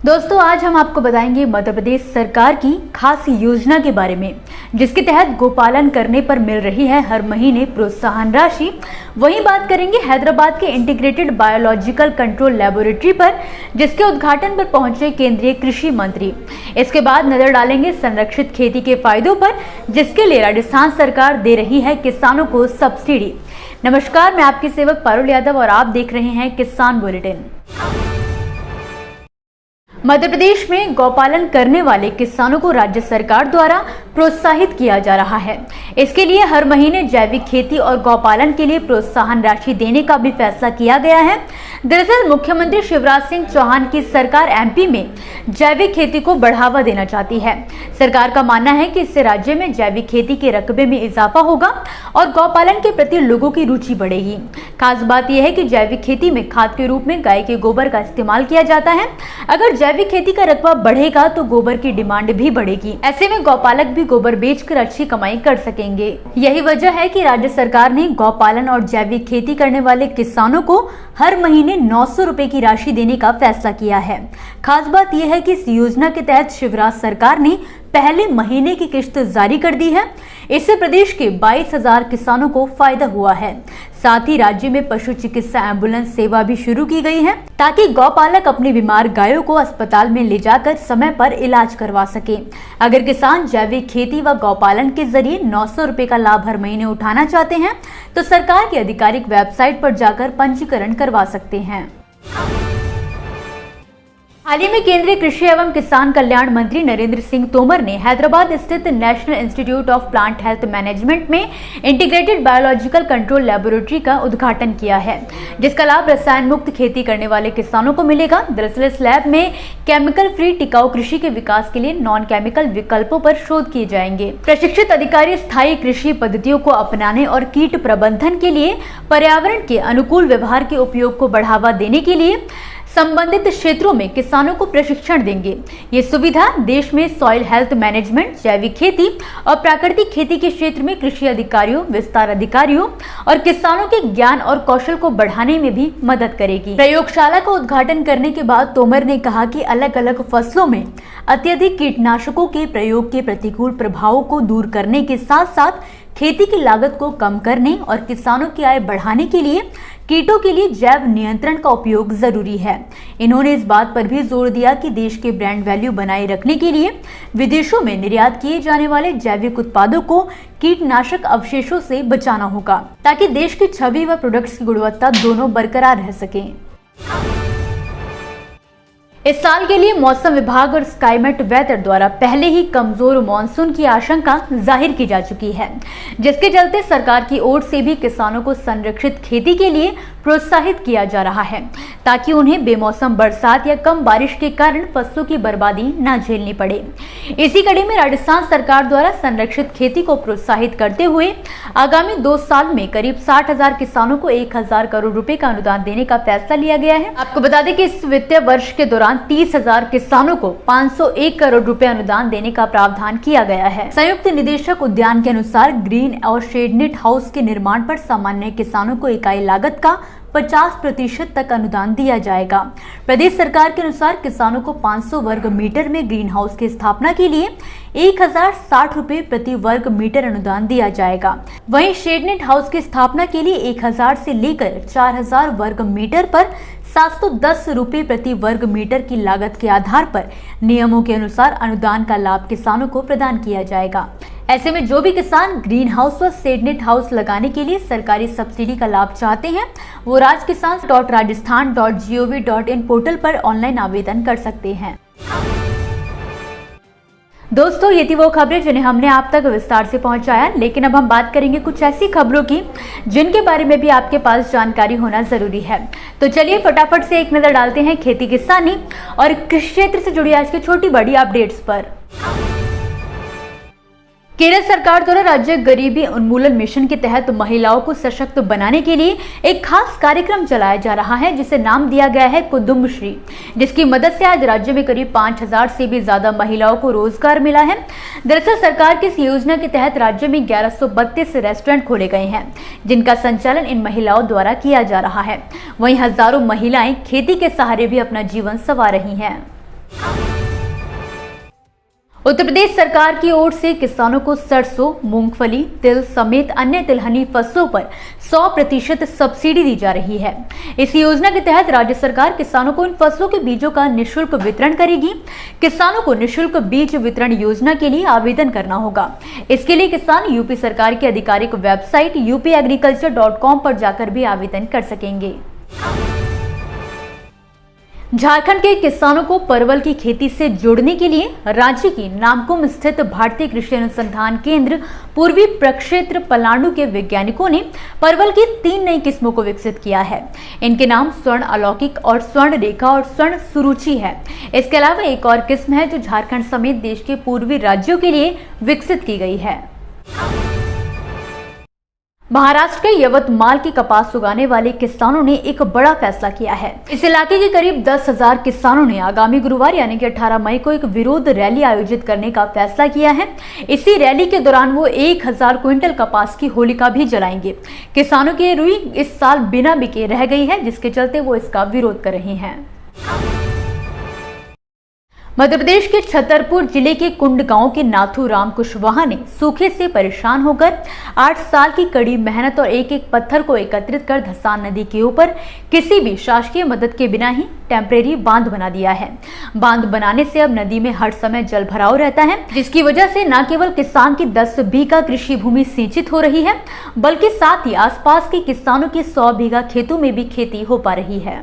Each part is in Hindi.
दोस्तों, आज हम आपको बताएंगे मध्य प्रदेश सरकार की खास योजना के बारे में, जिसके तहत गोपालन करने पर मिल रही है हर महीने प्रोत्साहन राशि। वहीं बात करेंगे हैदराबाद के इंटीग्रेटेड बायोलॉजिकल कंट्रोल लैबोरेटरी पर, जिसके उद्घाटन पर पहुंचे केंद्रीय कृषि मंत्री। इसके बाद नजर डालेंगे संरक्षित खेती के फायदों पर, जिसके लिए राजस्थान सरकार दे रही है किसानों को सब्सिडी। नमस्कार, मैं आपकी सेवक पारुल यादव और आप देख रहे हैं किसान बुलेटिन। मध्य प्रदेश में गौपालन करने वाले किसानों को राज्य सरकार द्वारा प्रोत्साहित किया जा रहा है। इसके लिए हर महीने जैविक खेती और गौपालन के लिए प्रोत्साहन राशि देने का भी फैसला किया गया है। दरअसल मुख्यमंत्री शिवराज सिंह चौहान की सरकार एमपी में जैविक खेती को बढ़ावा देना चाहती है। सरकार का मानना है कि इससे राज्य में जैविक खेती के रकबे में इजाफा होगा और गौपालन के प्रति लोगों की रुचि बढ़ेगी। खास बात यह है कि जैविक खेती में खाद के रूप में गाय के गोबर का इस्तेमाल किया जाता है। अगर जैविक खेती का रकबा बढ़ेगा तो गोबर की डिमांड भी बढ़ेगी। ऐसे में गौपालक भी गोबर बेचकर अच्छी कमाई कर सकेंगे। यही वजह है कि राज्य सरकार ने गौपालन और जैविक खेती करने वाले किसानों को हर महीने 900 रुपए की राशि देने का फैसला किया है। खास बात यह है कि इस योजना के तहत शिवराज सरकार ने पहले महीने की किश्त जारी कर दी है। इससे प्रदेश के 22,000 किसानों को फायदा हुआ है। साथ ही राज्य में पशु चिकित्सा एम्बुलेंस सेवा भी शुरू की गई है, ताकि गौपालक अपनी बीमार गायों को अस्पताल में ले जाकर समय पर इलाज करवा सके। अगर किसान जैविक खेती व गौपालन के जरिए 900 रुपए का लाभ हर महीने उठाना चाहते हैं तो सरकार की आधिकारिक वेबसाइट पर जाकर पंजीकरण करवा सकते हैं। हाल ही में केंद्रीय कृषि एवं किसान कल्याण मंत्री नरेंद्र सिंह तोमर ने हैदराबाद स्थित national institute of plant health management में इंटीग्रेटेड बायोलॉजिकल कंट्रोल लैबोरेटरी का उद्घाटन किया है, जिसका लाभ रसायन मुक्त खेती करने वाले किसानों को मिलेगा। दरअसल इस लैब में केमिकल फ्री टिकाऊ कृषि के विकास के लिए नॉन केमिकल विकल्पों पर शोध किए जाएंगे। प्रशिक्षित अधिकारी स्थायी कृषि पद्धतियों को अपनाने और कीट प्रबंधन के लिए पर्यावरण के अनुकूल व्यवहार के उपयोग को बढ़ावा देने के लिए संबंधित क्षेत्रों में किसानों को प्रशिक्षण देंगे। ये सुविधा देश में सॉइल हेल्थ मैनेजमेंट, जैविक खेती और प्राकृतिक खेती के क्षेत्र में कृषि अधिकारियों, विस्तार अधिकारियों और किसानों के ज्ञान और कौशल को बढ़ाने में भी मदद करेगी। प्रयोगशाला का उद्घाटन करने के बाद तोमर ने कहा कि अलग अलग फसलों में अत्यधिक कीटनाशकों के प्रयोग के प्रतिकूल प्रभावों को दूर करने के साथ साथ खेती की लागत को कम करने और किसानों की आय बढ़ाने के लिए कीटों के लिए जैव नियंत्रण का उपयोग जरूरी है। इन्होंने इस बात पर भी जोर दिया कि देश के ब्रांड वैल्यू बनाए रखने के लिए विदेशों में निर्यात किए जाने वाले जैविक उत्पादों को कीटनाशक अवशेषों से बचाना होगा, ताकि देश की छवि व प्रोडक्ट्स की गुणवत्ता दोनों बरकरार रह सके। इस साल के लिए मौसम विभाग और स्काईमेट वेदर द्वारा पहले ही कमजोर मानसून की आशंका जाहिर की जा चुकी है, जिसके चलते सरकार की ओर से भी किसानों को संरक्षित खेती के लिए प्रोत्साहित किया जा रहा है, ताकि उन्हें बेमौसम बरसात या कम बारिश के कारण फसलों की बर्बादी न झेलनी पड़े। इसी कड़ी में राजस्थान सरकार द्वारा संरक्षित खेती को प्रोत्साहित करते हुए आगामी 2 साल में करीब 60,000 किसानों को 1,000 करोड़ रुपए का अनुदान देने का फैसला लिया गया है। आपको बता दें कि इस वित्तीय वर्ष के दौरान 30,000 किसानों को 501 करोड़ रुपए अनुदान देने का प्रावधान किया गया है। संयुक्त निदेशक उद्यान के अनुसार ग्रीन और शेडनेट हाउस के निर्माण पर सामान्य किसानों को इकाई लागत का 50% तक अनुदान दिया जाएगा। प्रदेश सरकार के अनुसार किसानों को 500 वर्ग मीटर में ग्रीन हाउस की स्थापना के लिए 1,060 रुपए प्रति वर्ग मीटर अनुदान दिया जाएगा। वहीं शेडनेट हाउस की स्थापना के लिए 1,000 से लेकर 4,000 वर्ग मीटर पर 710 रुपए प्रति वर्ग मीटर की लागत के आधार पर नियमों के अनुसार अनुदान का लाभ किसानों को प्रदान किया जाएगा। ऐसे में जो भी किसान ग्रीन हाउस व शेडनेट हाउस लगाने के लिए सरकारी सब्सिडी का लाभ चाहते हैं, वो rajkisans.rajasthan.gov.in पोर्टल पर ऑनलाइन आवेदन कर सकते हैं। दोस्तों, ये थी वो खबरें जिन्हें हमने आप तक विस्तार से पहुंचाया, लेकिन अब हम बात करेंगे कुछ ऐसी खबरों की जिनके बारे में भी आपके पास जानकारी होना जरूरी है। तो चलिए फटाफट से एक नजर डालते हैं खेती किसानी और कृषि क्षेत्र से जुड़ी आज की छोटी बड़ी अपडेट्स पर। केरल सरकार द्वारा राज्य गरीबी उन्मूलन मिशन के तहत महिलाओं को सशक्त बनाने के लिए एक खास कार्यक्रम चलाया जा रहा है, जिसे नाम दिया गया है कुदुम्बश्री, जिसकी मदद से आज राज्य में करीब 5,000 से भी ज्यादा महिलाओं को रोजगार मिला है। दरअसल सरकार की इस योजना के तहत राज्य में 1132 रेस्टोरेंट खोले गए हैं, जिनका संचालन इन महिलाओं द्वारा किया जा रहा है। वहीं हजारों महिलाएं खेती के सहारे भी अपना जीवन संवार रही हैं। उत्तर प्रदेश सरकार की ओर से किसानों को सरसों, मूंगफली, तिल समेत अन्य तिलहनी फसलों पर 100% सब्सिडी दी जा रही है। इस योजना के तहत राज्य सरकार किसानों को इन फसलों के बीजों का निःशुल्क वितरण करेगी। किसानों को निःशुल्क बीज वितरण योजना के लिए आवेदन करना होगा। इसके लिए किसान यूपी सरकार की आधिकारिक वेबसाइट upagriculture.com पर जाकर भी आवेदन कर सकेंगे। झारखंड के किसानों को परवल की खेती से जोड़ने के लिए रांची की नामकुम स्थित भारतीय कृषि अनुसंधान केंद्र पूर्वी प्रक्षेत्र पलांडू के वैज्ञानिकों ने परवल की 3 नई किस्मों को विकसित किया है। इनके नाम स्वर्ण अलौकिक और स्वर्ण रेखा और स्वर्ण सुरुचि है। इसके अलावा एक और किस्म है जो झारखंड समेत देश के पूर्वी राज्यों के लिए विकसित की गई है। महाराष्ट्र के यवतमाल की कपास उगाने वाले किसानों ने एक बड़ा फैसला किया है। इस इलाके के करीब 10,000 किसानों ने आगामी गुरुवार यानी कि 18 मई को एक विरोध रैली आयोजित करने का फैसला किया है। इसी रैली के दौरान वो 1000 क्विंटल कपास की होलिका भी जलाएंगे। किसानों की रुई इस साल बिना बिके रह गई है, जिसके चलते वो इसका विरोध कर रहे हैं। मध्य प्रदेश के छतरपुर जिले के कुंड गांव के नाथू राम कुशवाहा ने सूखे से परेशान होकर 8 साल की कड़ी मेहनत और एक एक पत्थर को एकत्रित कर धसान नदी के ऊपर किसी भी शासकीय मदद के बिना ही टेम्परेरी बांध बना दिया है। बांध बनाने से अब नदी में हर समय जल भराव रहता है, जिसकी वजह से न केवल किसान की 10 बीघा कृषि भूमि सिंचित हो रही है, बल्कि साथ ही आसपास के किसानों की 100 बीघा खेतों में भी खेती हो पा रही है।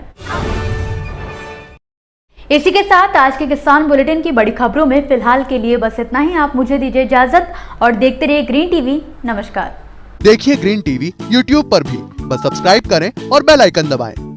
इसी के साथ आज के किसान बुलेटिन की बड़ी खबरों में फिलहाल के लिए बस इतना ही। आप मुझे दीजिए इजाजत और देखते रहिए ग्रीन टीवी। नमस्कार। देखिए ग्रीन टीवी यूट्यूब पर भी, बस सब्सक्राइब करें और बेल आइकन दबाएं।